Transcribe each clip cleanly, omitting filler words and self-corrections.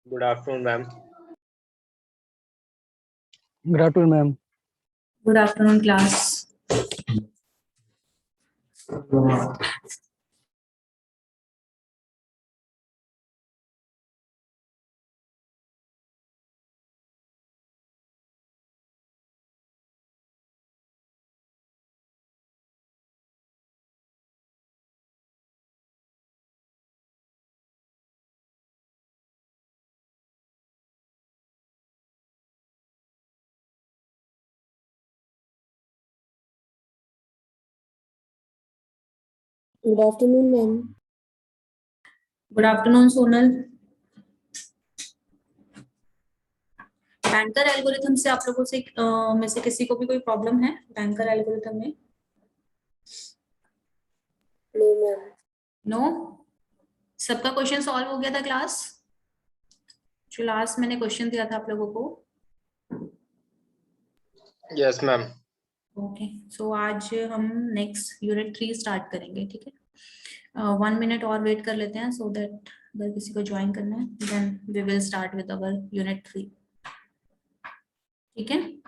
Good afternoon, ma'am. Good afternoon, ma'am. Good afternoon, class. Good afternoon, ma'am. Good afternoon, Sonal. Banker algorithm से आप लोगों से में से किसी को भी कोई प्रॉब्लम है बैंकर एल्गोरिथम में? No, ma'am. नो? सबका क्वेश्चन सॉल्व हो गया था क्लास? जो लास्ट मैंने क्वेश्चन दिया था आप लोगों को. Yes, ma'am. ओके, सो आज हम नेक्स्ट यूनिट 3 स्टार्ट करेंगे. ठीक है, 1 मिनट और वेट कर लेते हैं सो दैट अगर किसी को ज्वाइन करना है then we will start with our unit 3. ठीक है,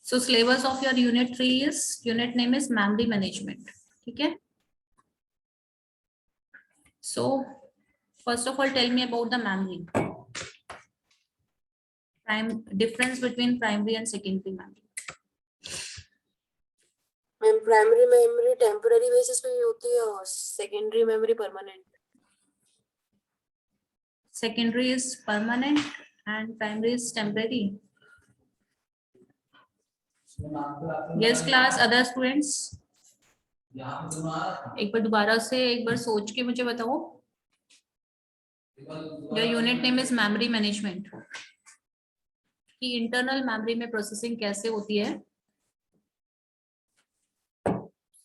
so syllabus of your unit 3 is, unit name is memory management. ठीक है, so first of all tell me about the memory. Difference between primary and secondary memory. Ma'am primary memory temporary basis पे होती है और secondary memory permanent. Secondary is permanent and primary is temporary. Yes class, other students. एक बार दोबारा से एक बार सोच के मुझे बताओ. Your unit name is memory management. कि इंटरनल मेमोरी में प्रोसेसिंग कैसे होती है.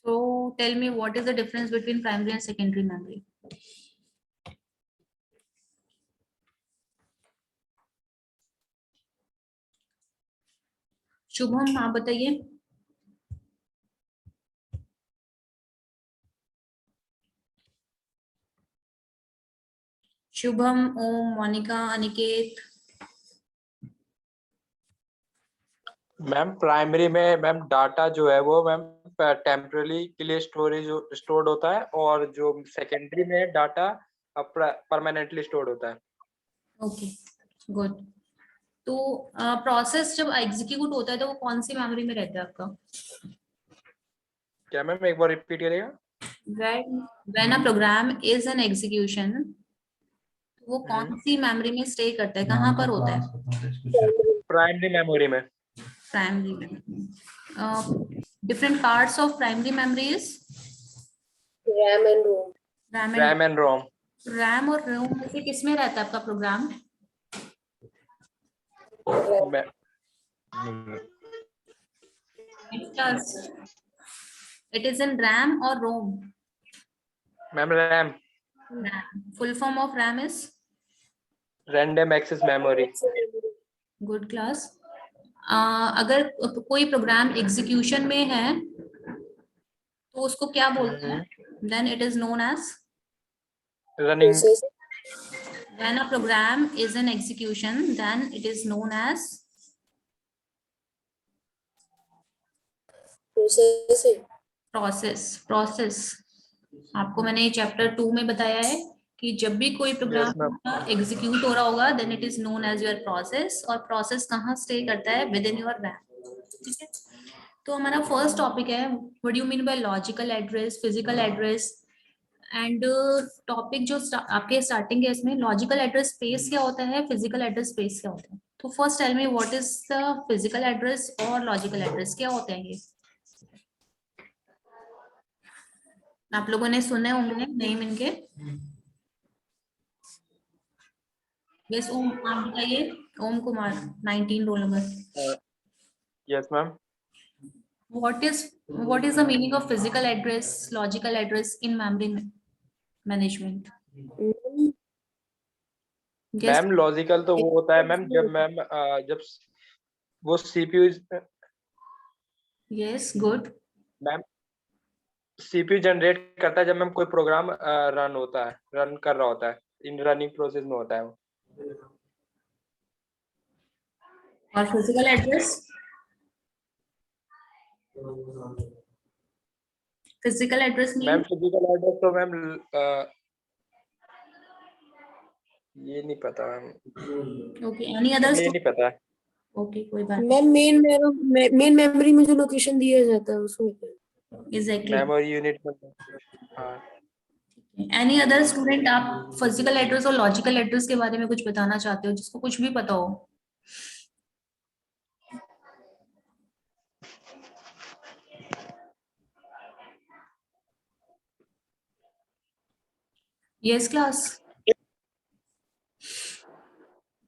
So tell me what is the difference between primary and secondary memory. Shubham आप बताइए. शुभम, ओम, मोनिका, अनिकेत। मैम प्राइमरी में मैम डाटा जो है वो मैम टेम्पररी के लिए स्टोर्ड होता है, और जो सेकेंडरी में डाटा परमानेंटली स्टोर्ड होता है। Okay, good. तो प्रोसेस जब एग्जीक्यूट होता है तो वो कौन सी मेमोरी में रहता है आपका? क्या मैम एक बार रिपीट करिएगा? when a program is an execution, वो कौन सी मेमोरी में स्टे करता है, कहाँ पर होता है? प्राइमरी मेमोरी में। Primary memory. Different parts of primary memory is RAM and ROM. RAM and ROM. RAM और रोम में से किस में रहता है आपका program? It is in RAM और ROM? Ma'am RAM. Full form of RAM is random access memory. Good class. अगर कोई प्रोग्राम एग्जीक्यूशन में है तो उसको क्या बोलते हैं? Then it is known as running. when a program is in execution then it is known as process. आपको मैंने चैप्टर 2 में बताया है कि जब भी कोई प्रोग्राम एग्जीक्यूट हो रहा होगा then it is known as your process, और प्रोसेस कहाँ स्टे करता है? Within your RAM. ठीक है, तो हमारा फर्स्ट टॉपिक है what do you mean by logical address, physical address. And topic जो आपके स्टार्टिंग है इसमें लॉजिकल एड्रेस स्पेस क्या होता है, फिजिकल एड्रेस स्पेस क्या होता है। तो first tell me what is the physical address और लॉजिकल एड्रेस, क्या होते हैं ये? आप लोगों ने सुने होंगे नेम इनके। यस ओम, आप बताइए। Om Kumar, 19 roll number. Yes ma'am. what is the meaning of physical address, logical address in memory management? Yes, ma'am logical तो वो होता है मैम जब वो CPU yes, good. Ma'am CPU generate करता है जब मैम कोई प्रोग्राम रन कर रहा होता है, इन रनिंग प्रोसेस में होता है वो। और physical address? Physical address ma'am physical address तो मैम ये नहीं पता मैम। Okay, any other? ये नहीं पता। ओके, कोई बात मैम मेन मेमोरी में जो लोकेशन दिया जाता है उसमें नहीं। एग्जैक्टली। मेमोरी यूनिट में। हाँ। एनी अदर स्टूडेंट, आप फिजिकल एड्रेस और लॉजिकल एड्रेस के बारे में कुछ बताना चाहते हो, जिसको कुछ भी पता हो? Yes class.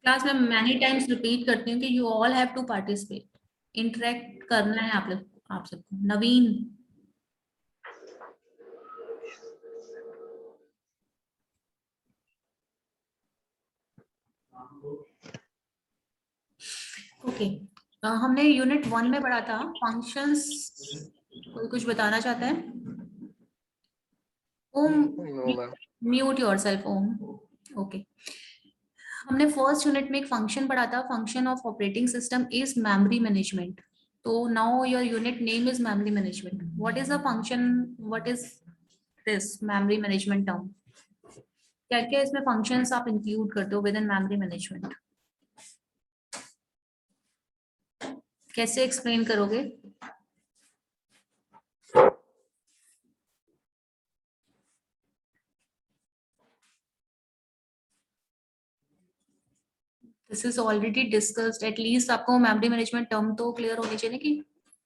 क्लास में मैनी टाइम्स रिपीट करती हूँ कि you all have to participate, interact करना है आप सबको। नवीन, ओके। हमने यूनिट 1 में पढ़ा था फंक्शंस। कोई कुछ बताना चाहता है? Om, no ma'am. Mute yourself Om. Okay, हमने फर्स्ट यूनिट में एक फंक्शन पढ़ा था, function of operating system is memory management. तो now your unit name is memory management. What is the function, what is this memory management term? क्या क्या इसमें functions आप इंक्लूड करते हो विद इन मेमोरी मैनेजमेंट? कैसे एक्सप्लेन करोगे? This is already discussed. At least आपको मेमोरी मैनेजमेंट टर्म तो क्लियर होनी चाहिए कि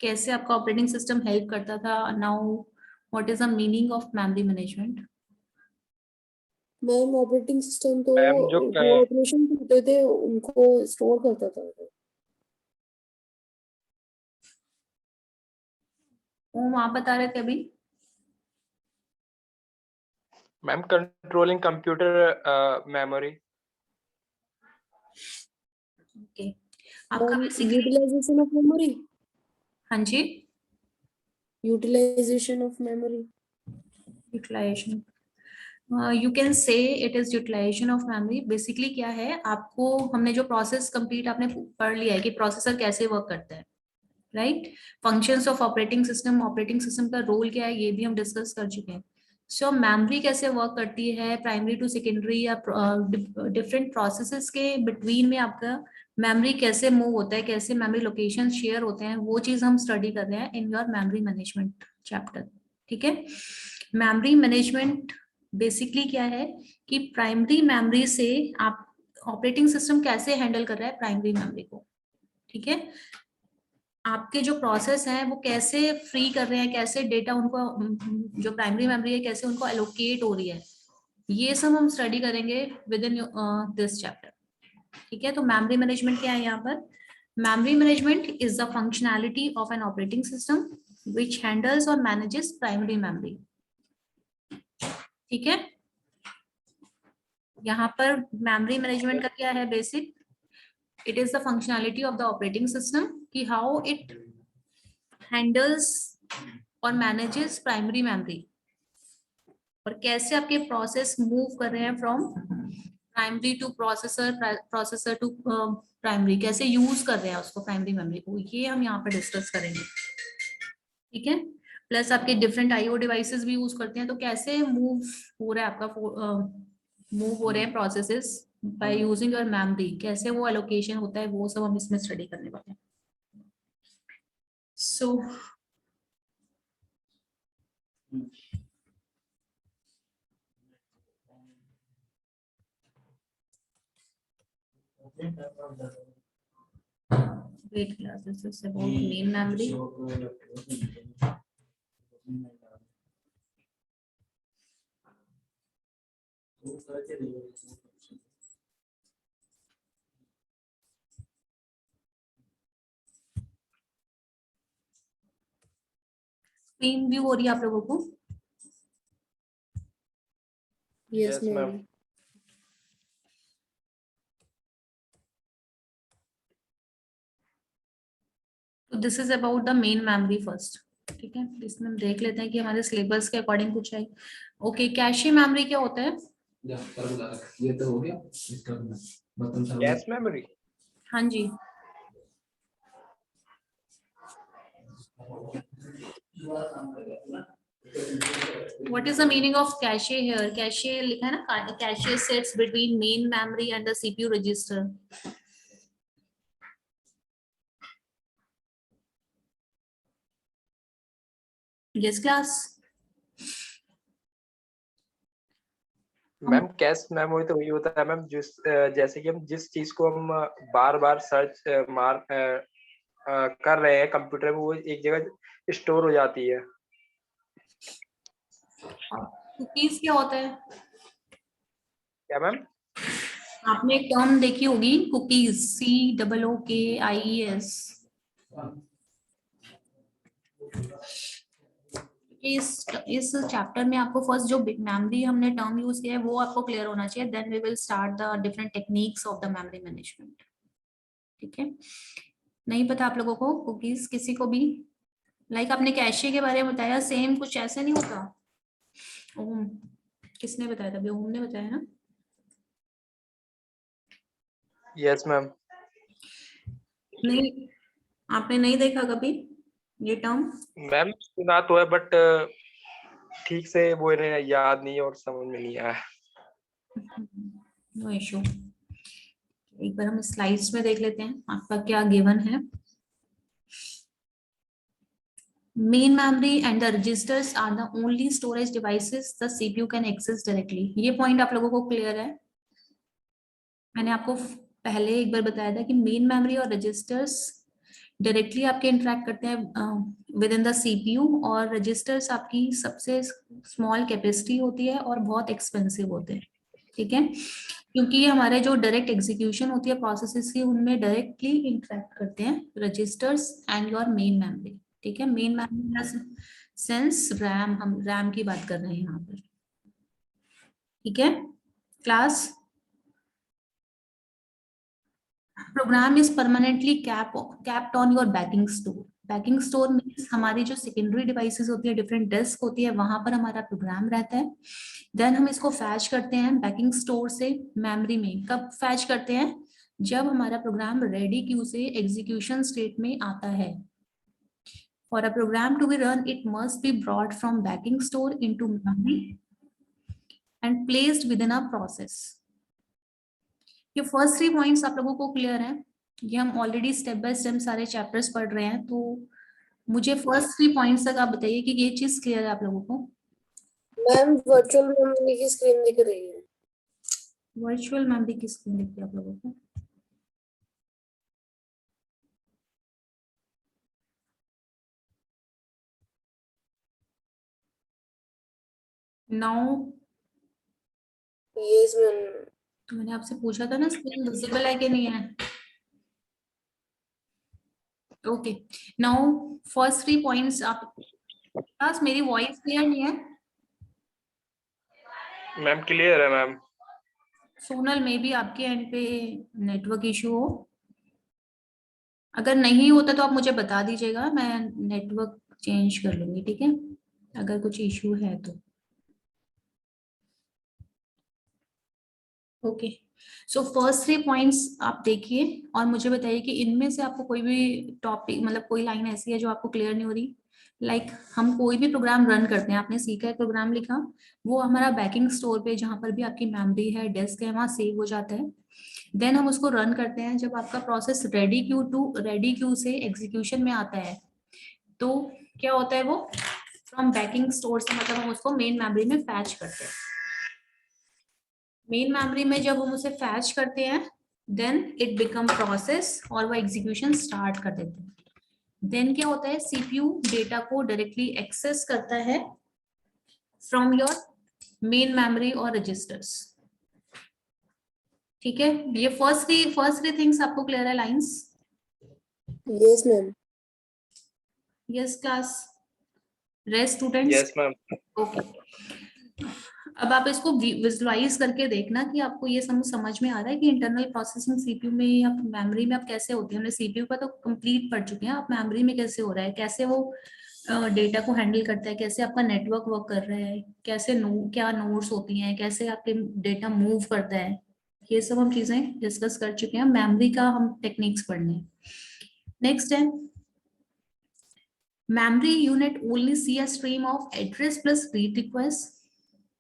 कैसे आपका ऑपरेटिंग सिस्टम हेल्प करता था। Now what is the meaning of memory management? Ma'am operating system तो मैम जो जो ऑपरेशन होते थे उनको स्टोर करता था। ओम, आप बता रहे थे अभी। Ma'am controlling computer memory. Okay, आपका बेसिकली यूटिलाइजेशन ऑफ मेमोरी। हाँ जी, utilisation of memory. Utilisation. You can say it is utilisation of memory. Basically क्या है, आपको हमने जो प्रोसेस कंप्लीट आपने पढ़ लिया है कि प्रोसेसर कैसे वर्क करता है, right. Functions of operating system का रोल क्या है ये भी हम डिस्कस कर चुके हैं। सो मेमोरी कैसे वर्क करती है प्राइमरी टू सेकेंडरी या डिफरेंट प्रोसेसेस के बिटवीन में आपका मेमोरी कैसे मूव होता है, कैसे मेमोरी लोकेशन शेयर होते हैं, वो चीज हम स्टडी कर रहे हैं in your memory management chapter. ठीक है, मेमोरी मैनेजमेंट बेसिकली क्या है कि प्राइमरी मेमोरी से आप ऑपरेटिंग सिस्टम कैसे हैंडल कर रहा है प्राइमरी मेमोरी को। ठीक है, आपके जो प्रोसेस हैं वो कैसे फ्री कर रहे हैं, कैसे डेटा उनको जो प्राइमरी मेमोरी है कैसे उनको एलोकेट हो रही है, ये सब हम स्टडी करेंगे विद इन दिस चैप्टर। ठीक है, तो मेमोरी मैनेजमेंट क्या है यहाँ पर, memory management is the functionality of an operating system which handles और मैनेजेस प्राइमरी मेमोरी। ठीक है, यहाँ पर मेमोरी मैनेजमेंट का क्या है basic, it is the functionality of the operating system कि हाउ इट हैंडल्स और मैनेजेस प्राइमरी मेमोरी, और कैसे आपके प्रोसेस मूव कर रहे हैं from primary to processor, processor to primary, कैसे यूज कर रहे हैं उसको प्राइमरी मेमोरी को, ये हम यहाँ पर डिस्कस करेंगे। ठीक है, प्लस आपके डिफरेंट आईओ डिवाइसेस भी यूज करते हैं, तो कैसे मूव हो रहा है आपका मूव हो रहे हैं processes by using your memory, कैसे वो एलोकेशन होता है, वो सब हम इसमें स्टडी करने वाले हैं। सो weight classes is about main memory. Screen view हो रही है आप लोगों को? Yes, Yes, ma'am. ma'am. तो this is about the main memory first. ठीक है, इसमें हम देख लेते हैं कि हमारे सिलेबस के अकॉर्डिंग कुछ है। ओके, कैशे मेमोरी क्या होता है? ये तो हो गया इसका बटन कैश मेमोरी। हाँ जी, what is the meaning of cache here? Cache लिखा है ना, cache sits between main memory and the CPU register. Yes class. Ma'am cache memory तो वही होता है मैम जिस जैसे कि हम जिस चीज को हम बार बार सर्च कर रहे हैं कंप्यूटर में, वो एक जगह स्टोर हो जाती है। कुकीज क्या होता है? क्या मैम? आपने एक टर्म देखी होगी कुकीज, COOKIES। इस चैप्टर में आपको फर्स्ट जो मेमोरी हमने टर्म यूज किया है वो आपको क्लियर होना चाहिए, then we will start the different techniques of the memory management. ठीक है, नहीं पता आप लोगों को कुकीज किसी को भी? लाइक आपने कैशे के बारे में बताया, सेम कुछ ऐसे नहीं होता? ओम, किसने बताया था? ओम ने बताया ना? Yes ma'am. नहीं, आपने नहीं देखा कभी ये टर्म? मैम सुना तो है बट ठीक से वो याद नहीं है और समझ में नहीं आया। नो इशू, एक बार हम स्लाइड्स में देख लेते हैं आपका क्या गिवन है। Main memory and the registers are the only storage devices the CPU can access directly. ये पॉइंट आप लोगों को क्लियर है? मैंने आपको पहले एक बार बताया था कि मेन मेमोरी और रजिस्टर्स डायरेक्टली आपके इंटरेक्ट करते हैं विद इन द सीपीयू, और रजिस्टर्स आपकी सबसे स्मॉल कैपेसिटी होती है और बहुत एक्सपेंसिव होते हैं। ठीक है, क्योंकि ये हमारे जो डायरेक्ट एग्जीक्यूशन होती है प्रोसेसेस की, उनमें डायरेक्टली इंटरेक्ट करते हैं registers and your main memory. ठीक है, मेन मेमोरी सेंस रैम, हम रैम की बात कर रहे हैं यहाँ पर। ठीक है class, program is permanently capped on your backing store. Backing store means हमारी जो सेकेंडरी डिवाइसेस होती है, डिफरेंट डिस्क होती है, वहां पर हमारा प्रोग्राम रहता है। देन हम इसको फैच करते हैं बैकिंग स्टोर से मेमोरी में। कब फैच करते हैं? जब हमारा प्रोग्राम रेडी क्यू से एग्जीक्यूशन स्टेट में आता है। For a program to be run, it must be brought from backing store into memory and placed within a process. ये फर्स्ट 3 पॉइंट्स आप लोगों को क्लियर है? ये हम ऑलरेडी स्टेप बाय स्टेप सारे चैप्टर्स पढ़ रहे हैं, तो मुझे फर्स्ट 3 पॉइंट्स तक आप बताइए कि ये चीज क्लियर है आप लोगों को? मैम वर्चुअल मेमोरी की स्क्रीन दिख रही है। वर्चुअल मेमोरी की स्क्रीन दिखती है आप लोगों को? Now yes ma'am. तो मैंने आपसे पूछा था ना स्क्रीन विजिबल है कि नहीं है? ओके, नाउ फर्स्ट 3 पॉइंट्स आप, क्लास मेरी वॉइस क्लियर नहीं है? मैम क्लियर है मैम। सोनल में भी आपके एंड पे नेटवर्क इशू हो, अगर नहीं होता तो आप मुझे बता दीजिएगा, मैं नेटवर्क चेंज कर लूंगी, ठीक है? अगर कुछ इशू है तो। ओके, सो फर्स्ट 3 पॉइंट्स आप देखिए और मुझे बताइए कि इनमें से आपको कोई भी टॉपिक, मतलब कोई लाइन ऐसी है जो आपको क्लियर नहीं हो रही। लाइक हम कोई भी प्रोग्राम रन करते हैं, आपने सीखा है प्रोग्राम लिखा, वो हमारा बैकिंग स्टोर पे जहां पर भी आपकी मेमोरी है, डिस्क है, वहां सेव हो जाता है। देन हम उसको रन करते हैं। जब आपका प्रोसेस रेडी क्यू से एग्जीक्यूशन में आता है, तो क्या होता है वो फ्रॉम बैकिंग स्टोर से, मतलब हम उसको मेन मेमोरी में फैच करते हैं। मेन मेमोरी में जब हम उसे फैच करते हैं, देन इट बिकम प्रोसेस और वो एग्जीक्यूशन स्टार्ट कर देते हैं। देन क्या होता है, सीपीयू डेटा को डायरेक्टली एक्सेस करता है फ्रॉम योर मेन मेमोरी और रजिस्टर्स। ठीक है, ये फर्स्ट थ्री थिंग्स आपको क्लियर है? Lines? Yes ma'am. Yes class? Rest students? Yes ma'am. Okay, अब आप इसको विजुलाइज करके देखना कि आपको ये समझ में आ रहा है कि इंटरनल प्रोसेसिंग सीपीयू में या मेमोरी में आप कैसे होती है। हमने सीपीयू का तो कंप्लीट पढ़ चुके हैं, आप मेमोरी में कैसे हो रहा है, कैसे वो डेटा को हैंडल करता है, कैसे आपका नेटवर्क वर्क कर रहा है, कैसे क्या नोड्स होती हैं, कैसे आपके डेटा मूव करता है, ये सब हम चीजें डिस्कस कर चुके हैं। मेमोरी का हम टेक्निक्स पढ़ने हैं। नेक्स्ट है memory unit only see a stream of address plus read request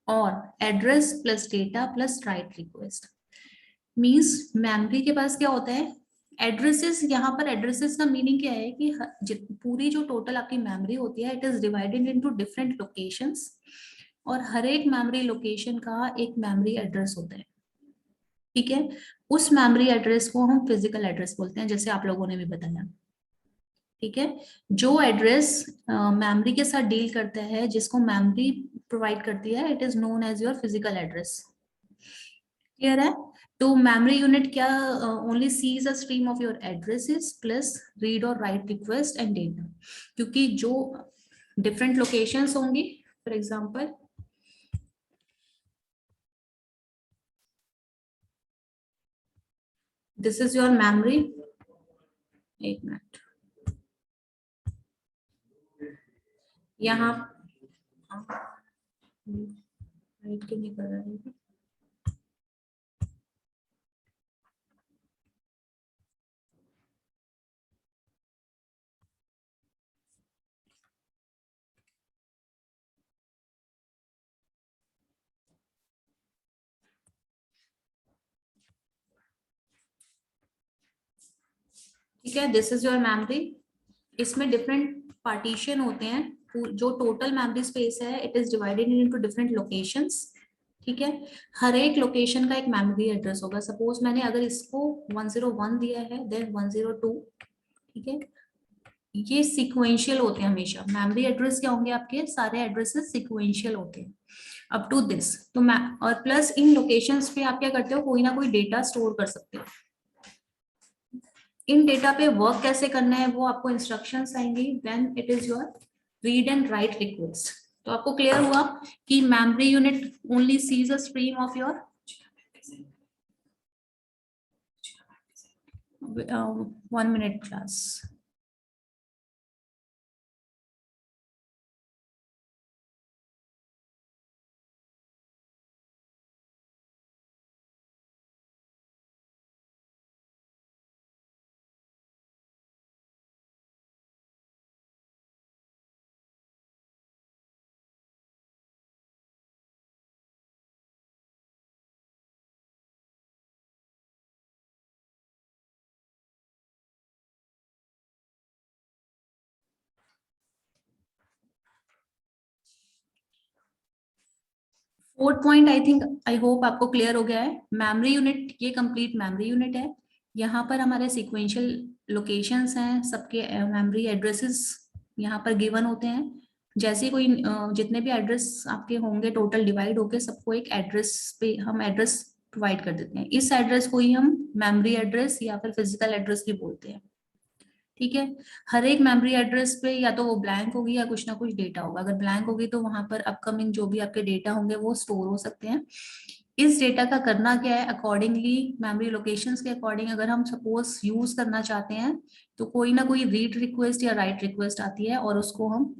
or address plus data plus write request. Means memory के पास क्या होता है, एड्रेसेस। यहाँ पर एड्रेसेस का मीनिंग क्या है कि पूरी जो टोटल आपकी मेमोरी होती है, it is divided into different locations, और हर एक मेमोरी लोकेशन का एक मेमोरी एड्रेस होता है। ठीक है, उस मेमोरी एड्रेस को हम फिजिकल एड्रेस बोलते हैं, जैसे आप लोगों ने भी बताया। ठीक है, जो एड्रेस मेमोरी के साथ डील करता है, जिसको मेमोरी प्रोवाइड करती है, it is known as your physical address. Clear है? तो मेमोरी यूनिट क्या only sees a stream of your addresses plus read और राइट रिक्वेस्ट एंड डेटा, क्योंकि जो डिफरेंट लोकेशंस होंगी, for example this is your memory. एक minute, यहाँ write क्यों नहीं कर रहा है? ठीक है, दिस इज योर मेमोरी। इसमें डिफरेंट पार्टीशन होते हैं। जो टोटल मेमोरी स्पेस है, it is divided into different locations. ठीक है, हर एक लोकेशन का एक मेमोरी एड्रेस होगा। सपोज मैंने अगर इसको 101 दिया है, देन 102। ठीक है, ये सिक्वेंशियल होते हैं हमेशा। मेमोरी एड्रेस क्या होंगे आपके, सारे एड्रेसेस सिक्वेंशियल होते हैं अप टू दिस। तो मैं और प्लस इन लोकेशंस पे आप क्या करते हो, कोई ना कोई डेटा स्टोर कर सकते हो। इन डेटा पे वर्क कैसे करना है वो आपको इंस्ट्रक्शंस आएंगी when it is your read and right request. तो आपको क्लियर हुआ कि memory unit only sees a stream of your 1 minute class. Fourth point I think I hope आपको क्लियर हो गया है। मेमोरी यूनिट, ये कंप्लीट मेमोरी यूनिट है। यहाँ पर हमारे सिक्वेंशियल लोकेशंस हैं, सबके मेमोरी एड्रेसेस यहाँ पर गिवन होते हैं। जैसे कोई जितने भी एड्रेस आपके होंगे टोटल डिवाइड होके सबको एक एड्रेस पे हम एड्रेस प्रोवाइड कर देते हैं। इस एड्रेस को ही हम मेमोरी एड्रेस या फिर फिजिकल एड्रेस भी बोलते हैं। ठीक है, हर एक मेमोरी एड्रेस पे या तो वो ब्लैंक होगी या कुछ ना कुछ डेटा होगा। अगर ब्लैंक होगी तो वहां पर अपकमिंग जो भी आपके डेटा होंगे वो स्टोर हो सकते हैं। इस डेटा का करना क्या है, अकॉर्डिंगली मेमोरी लोकेशंस के अकॉर्डिंग अगर हम सपोज यूज करना चाहते हैं तो कोई ना कोई रीड रिक्वेस्ट या राइट रिक्वेस्ट आती है और उसको हम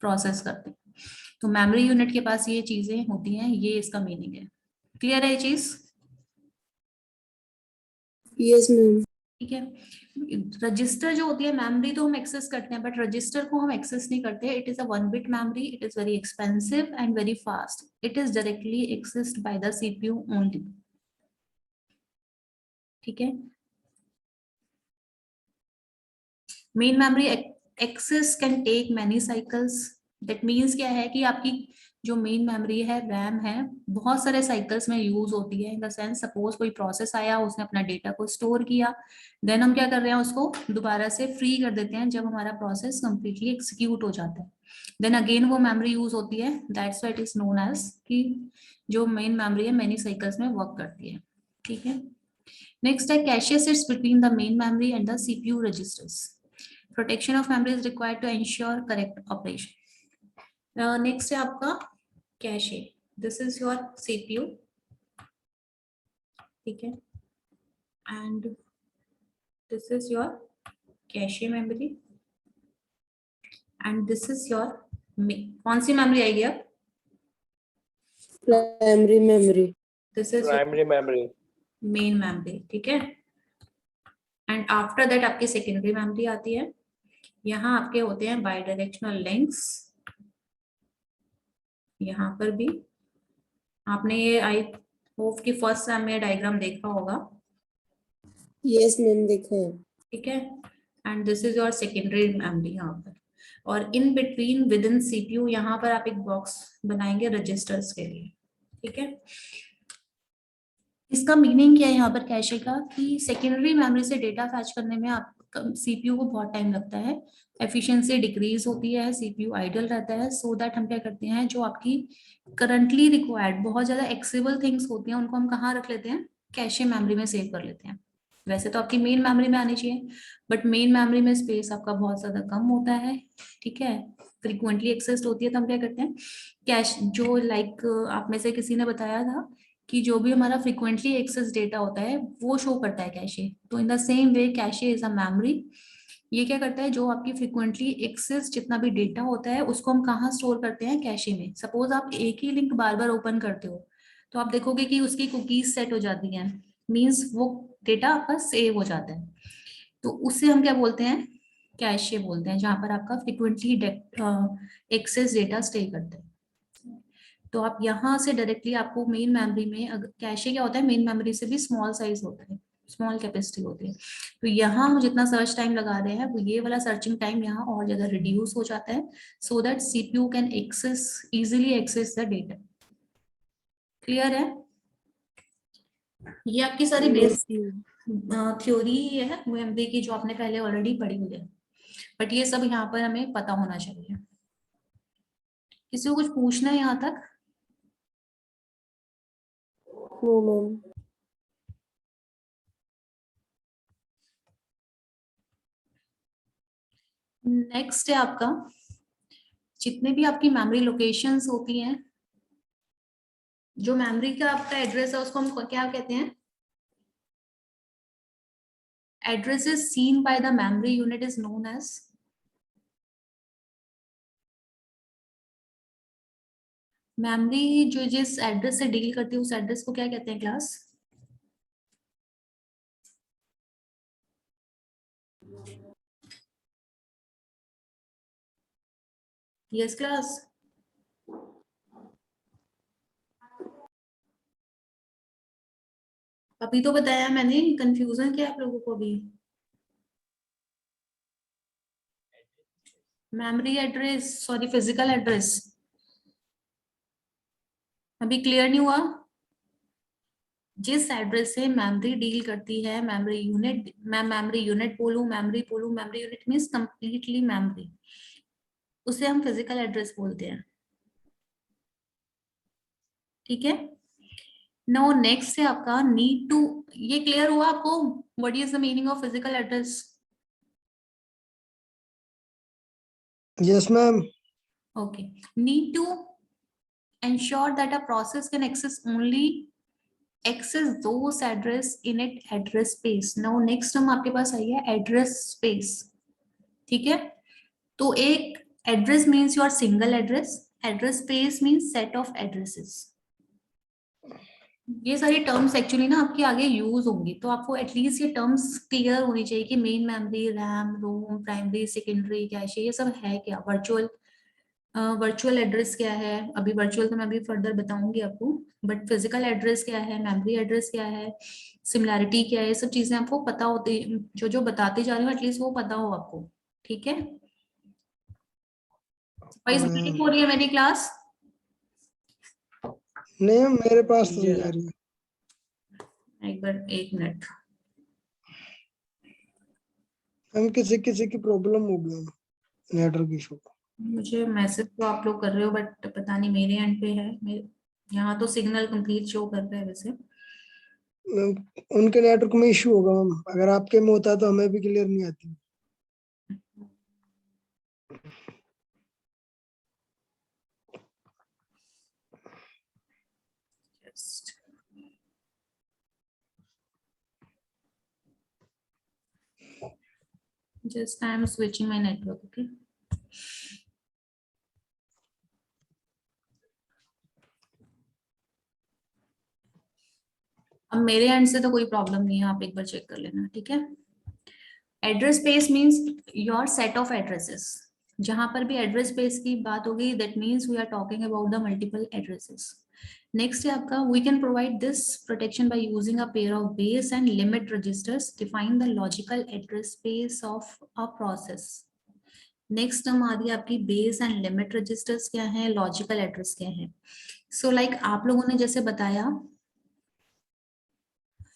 प्रोसेस करते हैं। तो मेमोरी यूनिट के पास ये चीजें होती हैं, ये इसका मीनिंग है। क्लियर है ये चीज? Yes ma'am. ठीक है, रजिस्टर जो होती है, मेमोरी तो हम एक्सेस करते हैं बट रजिस्टर को हम एक्सेस नहीं करते। It is a 1 bit memory, it is very expensive and very fast, it is directly accessed by the CPU only. ठीक है, main memory access can take many cycles. That means क्या है कि आपकी जो मेन मेमोरी है, RAM है, बहुत सारे साइकिल्स में यूज होती है। इन द सेंस सपोज कोई प्रोसेस आया, उसने अपना डेटा को स्टोर किया, देन हम क्या कर रहे हैं, उसको दोबारा से फ्री कर देते हैं जब हमारा प्रोसेस कंप्लीटली एग्जीक्यूट हो जाता है। देन अगेन वो मेमोरी यूज होती है। That's why it is known as कि जो मेन मेमोरी है मेनी साइकिल्स में वर्क करती है। ठीक है, नेक्स्ट है cache sits between the main memory and the CPU registers. Protection of memory is required to ensure correct operation. Next है आपका cache. This is your CPU. ठीक है, and this is your cache memory, and this is your कौन सी memory आएगी अब? Primary memory. This is your primary memory, main memory. ठीक है, and after that आपकी secondary memory आती है। यहाँ आपके होते हैं bidirectional links। यहाँ पर भी आपने ये आई होप की फर्स्ट सेम में डायग्राम देखा होगा। यस मैम, देखा है। ठीक है, and this is your secondary memory यहाँ पर। और in between with in CPU यहाँ पर आप एक बॉक्स बनाएंगे रजिस्टर्स के लिए। ठीक है, इसका मीनिंग क्या है यहाँ पर कैशे का, कि सेकेंडरी मेमोरी से डेटा फैच करने में आप सीपीयू को बहुत टाइम लगता है, एफिशिएंसी डिक्रीज होती है, सीपीयू आइडल रहता है। सो दैट हम क्या करते हैं, जो आपकी करंटली रिक्वायर्ड बहुत ज्यादा एक्सेबल थिंग्स होती हैं उनको हम कहाँ रख लेते हैं, कैशे मेमोरी में सेव कर लेते हैं। वैसे तो आपकी मेन मेमोरी में आनी चाहिए बट मेन मेमोरी में स्पेस आपका बहुत ज्यादा कम होता है। ठीक है, फ्रीक्वेंटली एक्सेस्ड होती है तो हम क्या करते हैं, कैश जो लाइक आप में से किसी ने बताया था कि जो भी हमारा फ्रीक्वेंटली एक्सेस डेटा होता है वो शो करता है कैशे। तो in the same way cache is a memory. ये क्या करता है, जो आपकी फ्रीक्वेंटली एक्सेस जितना भी डेटा होता है उसको हम कहाँ स्टोर करते हैं, कैशे में। सपोज आप एक ही लिंक बार बार ओपन करते हो तो आप देखोगे कि उसकी कुकीज सेट हो जाती हैं, मीन्स वो डेटा आपका सेव हो जाता है। तो उससे हम क्या बोलते हैं, कैशे बोलते हैं, जहां पर आपका फ्रीक्वेंटली एक्सेस डेटा स्टे करता है। तो आप यहाँ से डायरेक्टली आपको मेन मेमोरी में, कैशे क्या होता है, मेन मेमोरी से भी स्मॉल साइज होता है, स्मॉल कैपेसिटी होती है। तो यहाँ हम जितना सर्च टाइम लगा रहे हैं वो ये वाला सर्चिंग टाइम यहाँ और ज्यादा रिड्यूस हो जाता है, so that CPU can access easily access the data. Clear है? ये आपकी सारी बेसिक थ्योरी है मेमोरी की जो आपने पहले ऑलरेडी पढ़ी हुई है, बट ये सब यहाँ पर हमें पता होना चाहिए। किसी को कुछ पूछना है यहाँ तक? No ma'am. नेक्स्ट है आपका, जितने भी आपकी मेमोरी लोकेशंस होती हैं, जो मेमोरी का आपका एड्रेस है उसको हम क्या कहते हैं, address is seen by the memory unit is known as, memory जो जिस एड्रेस से डील करती है उस एड्रेस को क्या कहते हैं क्लास? यस क्लास, अभी तो बताया मैंने, कंफ्यूजन क्या है आप लोगों को भी? Memory address, sorry physical address, अभी क्लियर नहीं हुआ? जिस एड्रेस से मेमोरी डील करती है, मेमोरी यूनिट, मैं मेमोरी यूनिट बोलूं, memory unit means completely memory, उसे हम फिजिकल एड्रेस बोलते हैं। ठीक है, नो नेक्स्ट है आपका नीड टू। ये क्लियर हुआ आपको? What is the meaning of physical address? Yes ma'am. Okay, need to ensure that a process can access those address in it address space. Now next हम आपके पास आई है address space। ठीक है, तो एक address means your single address, address space means set of addresses। ये सारी terms actually ना आपके आगे यूज होंगी, तो आपको एटलीस्ट ये टर्म्स क्लियर होनी चाहिए कि मेन मेमोरी, रैम, रोम, प्राइमरी, सेकेंडरी, कैशे, ये सब है क्या। वर्चुअल एड्रेस क्या है, अभी वर्चुअल तो मैं अभी फर्दर बताऊंगी आपको, बट फिजिकल एड्रेस क्या है, मेमोरी एड्रेस क्या है, सिमिलैरिटी क्या है, ये सब चीजें आपको पता होती, जो जो बताते जा रही हूँ एटलीस्ट वो पता हो आपको। ठीक है, हो रही है मेरी क्लास? नहीं मेरे पास तो नहीं आ रही है। एक बार, एक मिनट। हम किसी किसी की प्रॉब्लम हो गई नेटवर्क इशू। मुझे मैसेज तो आप लोग कर रहे हो बट पता नहीं मेरे एंड पे है, मेरे यहाँ तो सिग्नल कंप्लीट शो कर रहा है वैसे। उनके नेटवर्क में इशू होगा मैम, अगर आपके में होता तो हमें भी क्लियर नहीं आती। Just I am switching my network, okay? अब मेरे एंड से तो कोई प्रॉब्लम नहीं है, आप एक बार चेक कर लेना। ठीक है, address space means your set of addresses. जहां पर भी एड्रेस स्पेस की बात होगी that means we are talking about the multiple addresses. Next है आपका, we can provide this protection by using a pair of base and limit registers define the logical address space of a process. Next term आ रही है आपकी base and limit registers क्या है, logical address क्या है। सो लाइक आप लोगों ने जैसे बताया,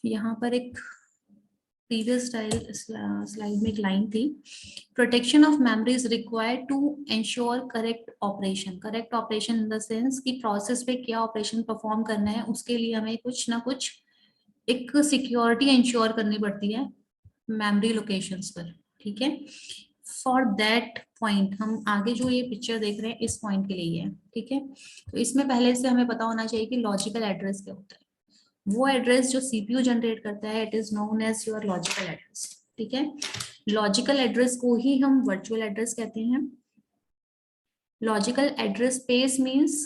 यहाँ पर एक प्रीवियस स्लाइड में एक लाइन थी, protection of memory is required to ensure correct operation. Correct operation in the sense कि प्रोसेस पे क्या ऑपरेशन परफॉर्म करना है, उसके लिए हमें कुछ ना कुछ एक सिक्योरिटी इंश्योर करनी पड़ती है मेमोरी लोकेशंस पर। ठीक है, फॉर दैट पॉइंट हम आगे जो ये पिक्चर देख रहे हैं इस पॉइंट के लिए है। ठीक है, तो इसमें पहले से हमें पता होना चाहिए कि लॉजिकल एड्रेस क्या होता है। वो एड्रेस जो सीपीयू जनरेट करता है it is known as your logical address. ठीक है, लॉजिकल एड्रेस को ही हम वर्चुअल एड्रेस कहते हैं। Logical address space means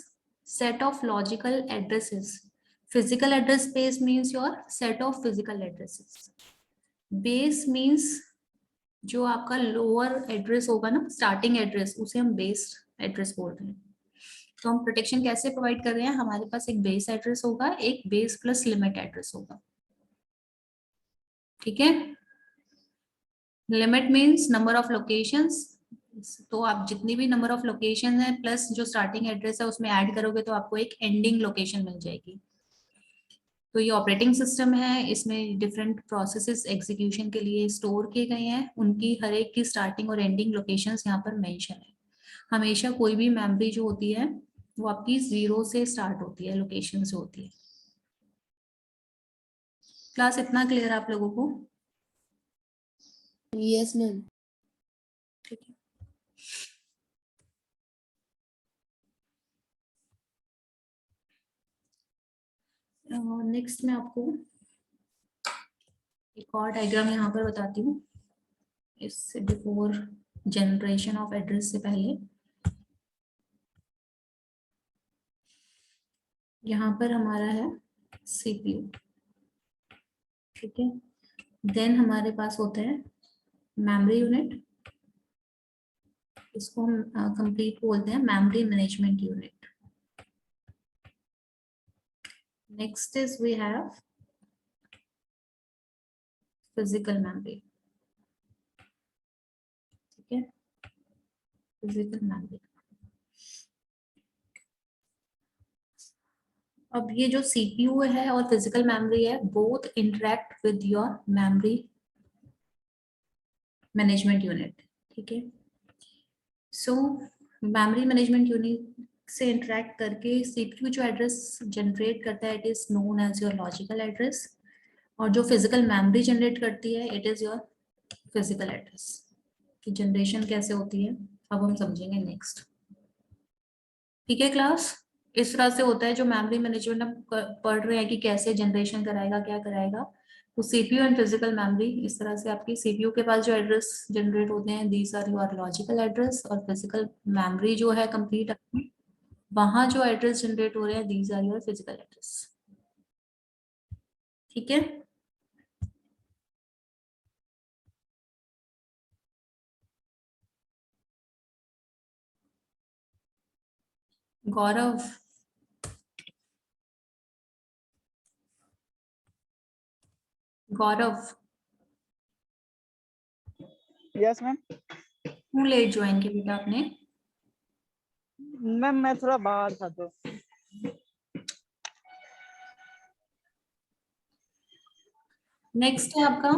set of logical addresses. Physical address space means your set of physical addresses. Base means जो आपका लोअर एड्रेस होगा ना, स्टार्टिंग एड्रेस, उसे हम बेस एड्रेस बोल रहे हैं। तो हम प्रोटेक्शन कैसे प्रोवाइड कर रहे हैं, हमारे पास एक बेस एड्रेस होगा, एक बेस प्लस लिमिट एड्रेस होगा। ठीक है, limit means number of locations, तो आप जितनी भी नंबर ऑफ लोकेशन है प्लस जो स्टार्टिंग एड्रेस है उसमें ऐड करोगे तो आपको एक एंडिंग लोकेशन मिल जाएगी। तो ये ऑपरेटिंग सिस्टम है, इसमें डिफरेंट प्रोसेसेस एग्जीक्यूशन के लिए स्टोर किए गए हैं, उनकी हर एक की स्टार्टिंग और एंडिंग लोकेशंस यहाँ पर मेंशन है। हमेशा कोई भी मेमोरी जो होती है वो आपकी 0 से स्टार्ट होती है, लोकेशन से होती है। क्लास इतना क्लियर आप लोगों को? Yes ma'am. ठीक है, नेक्स्ट मैं आपको एक और डायग्राम यहाँ पर बताती हूँ, इससे बिफोर जनरेशन ऑफ एड्रेस से पहले। यहाँ पर हमारा है सीपीयू। ठीक है, देन हमारे पास होता है मेमोरी यूनिट, इसको हम कंप्लीट बोलते हैं memory management unit. Next is we have physical memory. ठीक है, फिजिकल मेमोरी। अब ये जो CPU है और फिजिकल मेमोरी है, both interact with your memory management unit, ठीक है। सो मेमोरी मैनेजमेंट यूनिट से इंटरेक्ट करके CPU जो एड्रेस जनरेट करता है, it is known as your logical address, और जो फिजिकल मेमोरी जनरेट करती है, it is your physical address. की जनरेशन कैसे होती है अब हम समझेंगे नेक्स्ट, ठीक है क्लास। इस तरह से होता है जो मेमोरी मैनेजमेंट हम पढ़ रहे हैं कि कैसे जनरेशन कराएगा, क्या कराएगा। तो CPU एंड फिजिकल मेमोरी, इस तरह से आपकी CPU के पास जो एड्रेस जनरेट होते हैं, these are your logical address, और फिजिकल मेमोरी जो है कंप्लीट अपनी, वहां जो एड्रेस जनरेट हो रहे हैं, these are your physical address, ठीक है। Gaurav, Gaurav yes ma'am. क्यों लेट ज्वाइन किया बेटा आपने? मैम मैं थोड़ा बाहर था तो। नेक्स्ट है आपका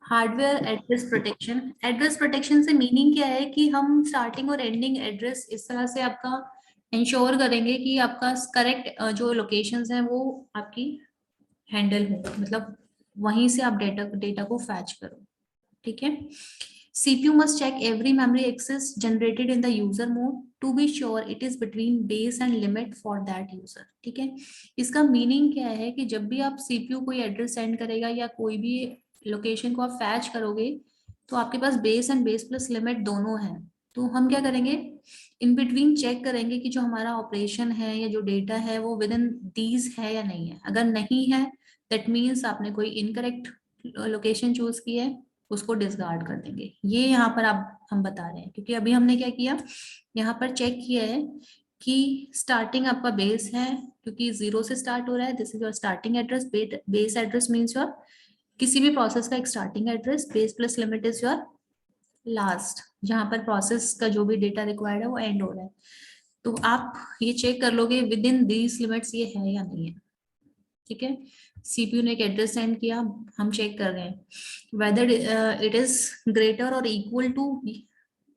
hardware address protection. Address protection से मीनिंग क्या है कि हम स्टार्टिंग और एंडिंग एड्रेस इस तरह से आपका इंश्योर करेंगे कि आपका करेक्ट जो लोकेशंस हैं वो आपकी हैंडल हो, मतलब वहीं से आप डेटा को फैच करो, ठीक है। CPU must check every memory access generated in the user mode to be sure it is between base and limit for that user, ठीक है। इसका मीनिंग क्या है कि जब भी आप CPU कोई एड्रेस सेंड करेगा या कोई भी लोकेशन को आप फैच करोगे, तो आपके पास base and base plus limit दोनों है। तो हम क्या करेंगे, इन बिटवीन चेक करेंगे कि जो हमारा ऑपरेशन है या जो डेटा है वो विद इन दीज है या नहीं है। अगर नहीं है, दैट मीन्स आपने कोई इनकरेक्ट लोकेशन चूज की है, उसको डिसकार्ड कर देंगे। ये यहाँ पर आप हम बता रहे हैं, क्योंकि अभी हमने क्या किया, यहाँ पर चेक किया है कि स्टार्टिंग आपका बेस है, क्योंकि 0 से स्टार्ट हो रहा है, this is your starting address. Base address means your किसी भी प्रोसेस का एक starting address, base plus limit is your last, जहां पर प्रोसेस का जो भी डेटा रिक्वायर्ड है वो एंड हो रहा है। तो आप ये चेक कर लोगे विद इन दीज लिमिट्स ये है या नहीं है, ठीक है। CPU ने एक एड्रेस सेंड किया, हम चेक कर रहे हैं वेदर इट इज ग्रेटर और इक्वल टू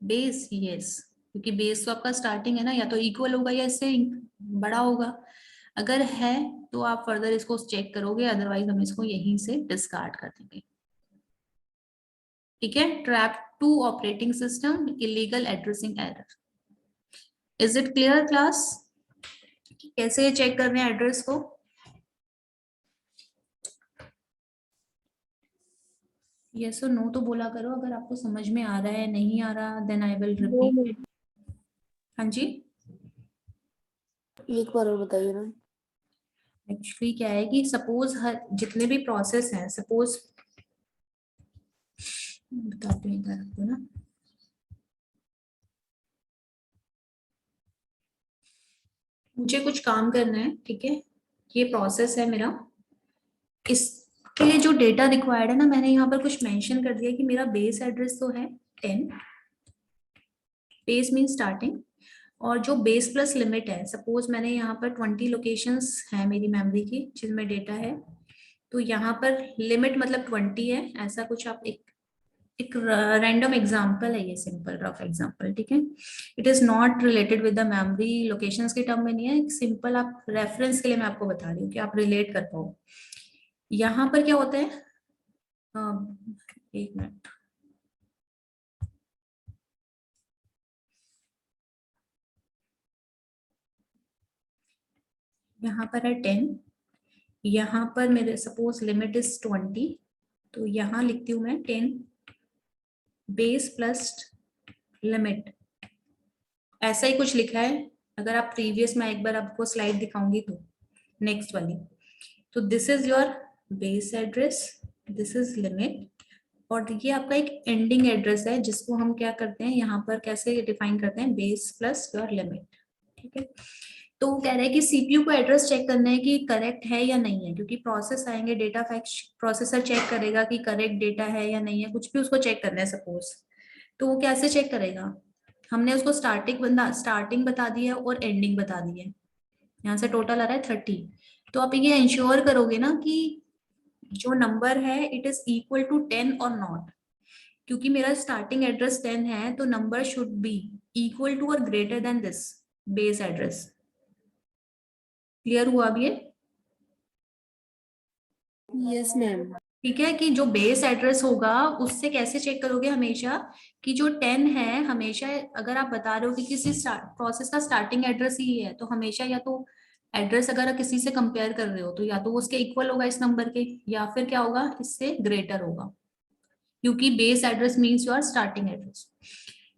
बेस, यस, क्योंकि बेस तो आपका स्टार्टिंग है ना, या तो इक्वल होगा या इससे बड़ा होगा। अगर है तो आप फर्दर इसको चेक करोगे, अदरवाइज हम इसको यहीं से डिस्कार्ड कर देंगे, ठीक है। Trap to operating system illegal addressing error. Is it clear class? कैसे चेक कर रहे हैं एड्रेस को? यस और नो तो बोला करो, अगर आपको समझ में आ रहा है, नहीं आ रहा देन आई विल रिपीट। हाँ जी, एक बार और बताइए ना। एक्चुअली क्या है कि सपोज हर जितने भी प्रोसेस हैं, सपोज बताते हैं इधर आपको ना, मुझे कुछ काम करना है, ठीक है। ये प्रोसेस है मेरा, इसके लिए जो डेटा रिक्वायर्ड है ना, मैंने यहाँ पर कुछ मेंशन कर दिया कि मेरा बेस एड्रेस तो है 10, बेस मीन स्टार्टिंग, और जो बेस प्लस लिमिट है, सपोज मैंने यहाँ पर 20 लोकेशंस है मेरी मेमोरी की जिनमें डेटा है, तो यहाँ पर लिमिट मतलब 20 है, ऐसा कुछ आप एक रैंडम एग्जांपल है, ये सिंपल रफ एग्जांपल, ठीक है। It is not related with the memory locations के टर्म में नहीं है, एक सिंपल आप रेफरेंस के लिए मैं आपको बता रही हूँ कि आप रिलेट कर पाओ। यहाँ पर क्या होता है, एक मिनट, यहाँ पर है 10, यहाँ पर मेरे सपोज लिमिट इज 20, तो यहाँ लिखती हूँ मैं 10 बेस प्लस लिमिट, ऐसा ही कुछ लिखा है। अगर आप प्रीवियस, मैं एक बार आपको स्लाइड दिखाऊंगी तो नेक्स्ट वाली, तो this is your base address, this is limit, और ये आपका एक एंडिंग एड्रेस है जिसको हम क्या करते हैं यहाँ पर कैसे डिफाइन करते हैं, बेस प्लस योर लिमिट, ठीक है। तो वो कह रहा है कि CPU को एड्रेस चेक करना है कि करेक्ट है या नहीं है, क्योंकि प्रोसेस आएंगे, डेटा फैक्ट प्रोसेसर चेक करेगा कि करेक्ट डेटा है या नहीं है, कुछ भी उसको चेक करना है सपोज, तो वो कैसे चेक करेगा, हमने उसको स्टार्टिंग बता दी है और एंडिंग बता दी है, यहाँ से टोटल आ रहा है 30। तो आप ये इंश्योर करोगे ना कि जो नंबर है इट इज इक्वल टू 10 और नॉट। क्योंकि मेरा स्टार्टिंग एड्रेस 10 है तो number should be equal to और greater than this base address. Clear हुआ अब ये? Yes ma'am. ठीक है, कि जो बेस एड्रेस होगा उससे कैसे चेक करोगे हमेशा कि जो 10 है, हमेशा अगर आप बता रहे हो कि किसी प्रोसेस का स्टार्टिंग एड्रेस ही है तो हमेशा या तो एड्रेस अगर किसी से कंपेयर कर रहे हो तो या तो वो उसके इक्वल होगा इस नंबर के, या फिर क्या होगा, इससे ग्रेटर होगा, क्योंकि base address means your starting address.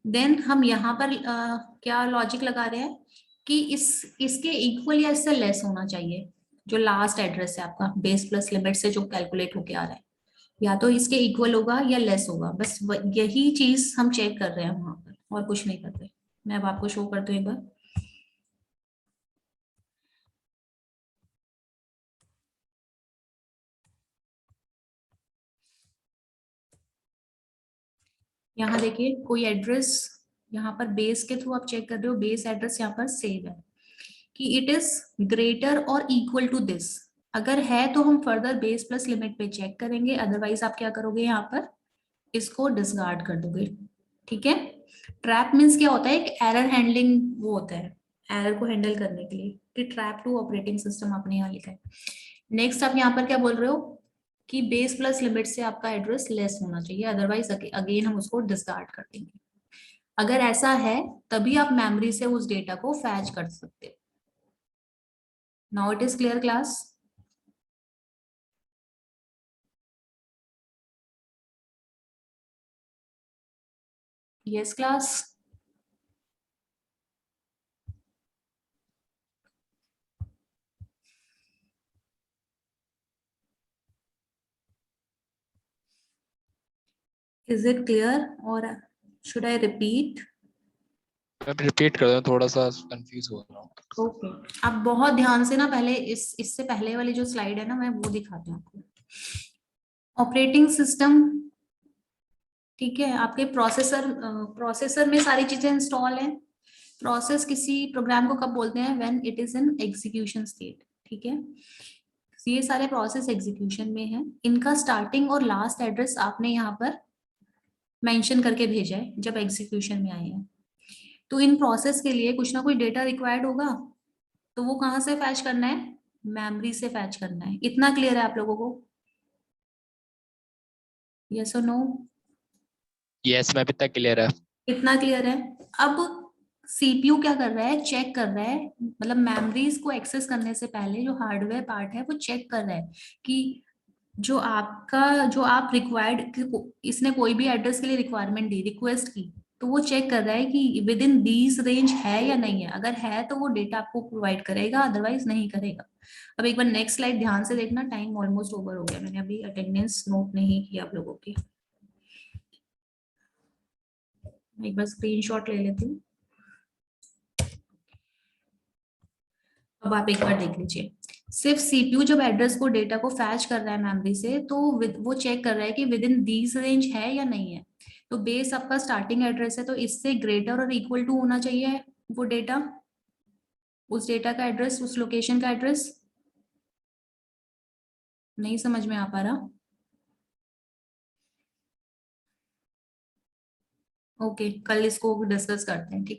Then हम यहाँ पर क्या लॉजिक लगा रहे हैं कि इसके इक्वल या इससे लेस होना चाहिए जो लास्ट एड्रेस है आपका बेस प्लस लिमिट से जो कैलकुलेट होके आ रहा है, या तो इसके इक्वल होगा या लेस होगा। बस यही चीज हम चेक कर रहे हैं वहां पर, और कुछ नहीं कर रहे। मैं अब आपको शो करती हूँ एक बार। यहाँ देखिए कोई एड्रेस यहाँ पर बेस के थ्रू आप चेक कर रहे हो, बेस एड्रेस यहाँ पर सेव है कि इट इज ग्रेटर और इक्वल टू दिस। अगर है तो हम फर्दर बेस प्लस लिमिट पे चेक करेंगे, अदरवाइज आप क्या करोगे, यहाँ पर इसको डिसगार्ड कर दोगे। ठीक है, ट्रैप मीन्स क्या होता है, एक एरर हैंडलिंग वो होता है, एरर को हैंडल करने के लिए, कि ट्रैप टू ऑपरेटिंग सिस्टम आपने यहाँ लिखा है। नेक्स्ट आप यहाँ पर क्या बोल रहे हो कि बेस प्लस लिमिट से आपका एड्रेस लेस होना चाहिए, अदरवाइज अगेन हम उसको डिसकार्ड कर देंगे। अगर ऐसा है तभी आप मेमोरी से उस डेटा को फैच कर सकते हो। Now it is clear class? Yes class? Is it clear और शुड आई रिपीट? मैं रिपीट कर दूं, थोड़ा सा कंफ्यूज हो रहा हूँ। ओके, आप बहुत ध्यान से ना पहले इससे पहले वाली जो स्लाइड है ना, मैं वो दिखाती हूँ आपको। ऑपरेटिंग सिस्टम, ठीक है, आपके प्रोसेसर में सारी चीजें इंस्टॉल हैं। प्रोसेस किसी प्रोग्राम को कब बोलते हैं, when it is in execution state. ठीक है, ये सारे प्रोसेस एग्जीक्यूशन में है, इनका स्टार्टिंग और लास्ट एड्रेस आपने यहाँ पर मेंशन करके भेजा है जब एग्जीक्यूशन में आए हैं। तो इन प्रोसेस के लिए कुछ ना कुछ डेटा रिक्वायर्ड होगा, तो वो कहाँ से फैच करना है, मेमोरी से फैच करना है। इतना क्लियर है आप लोगों को? यस और नो? यस मैम, इतना क्लियर है। इतना क्लियर है। अब सीपीयू क्या कर रहा है, चेक कर रहा है, मतलब मेमोरीज को एक्सेस करने से पहले जो हार्डवेयर पार्ट है वो चेक कर रहा है कि जो आप रिक्वायर्ड, इसने कोई भी एड्रेस के लिए रिक्वायरमेंट दी, रिक्वेस्ट की, तो वो चेक कर रहा है कि विद इन दीज रेंज है या नहीं है। अगर है तो वो डेटा आपको प्रोवाइड करेगा, अदरवाइज नहीं करेगा। अब एक बार नेक्स्ट स्लाइड ध्यान से देखना, टाइम ऑलमोस्ट ओवर हो गया, मैंने अभी अटेंडेंस नोट नहीं किया आप लोगों की। एक बार स्क्रीनशॉट ले लेती हूँ। अब आप एक बार देख लीजिए, सिर्फ सीपीयू जब एड्रेस को डेटा को फैच कर रहा है मेमोरी से, तो वो चेक कर रहा है कि विद इन दीज रेंज है या नहीं है। तो बेस आपका स्टार्टिंग एड्रेस है, तो इससे ग्रेटर और इक्वल टू होना चाहिए वो डेटा, उस डेटा का एड्रेस, उस लोकेशन का एड्रेस। नहीं समझ में आ पा रहा? ओके, कल इसको डिस्कस करते हैं, ठीक।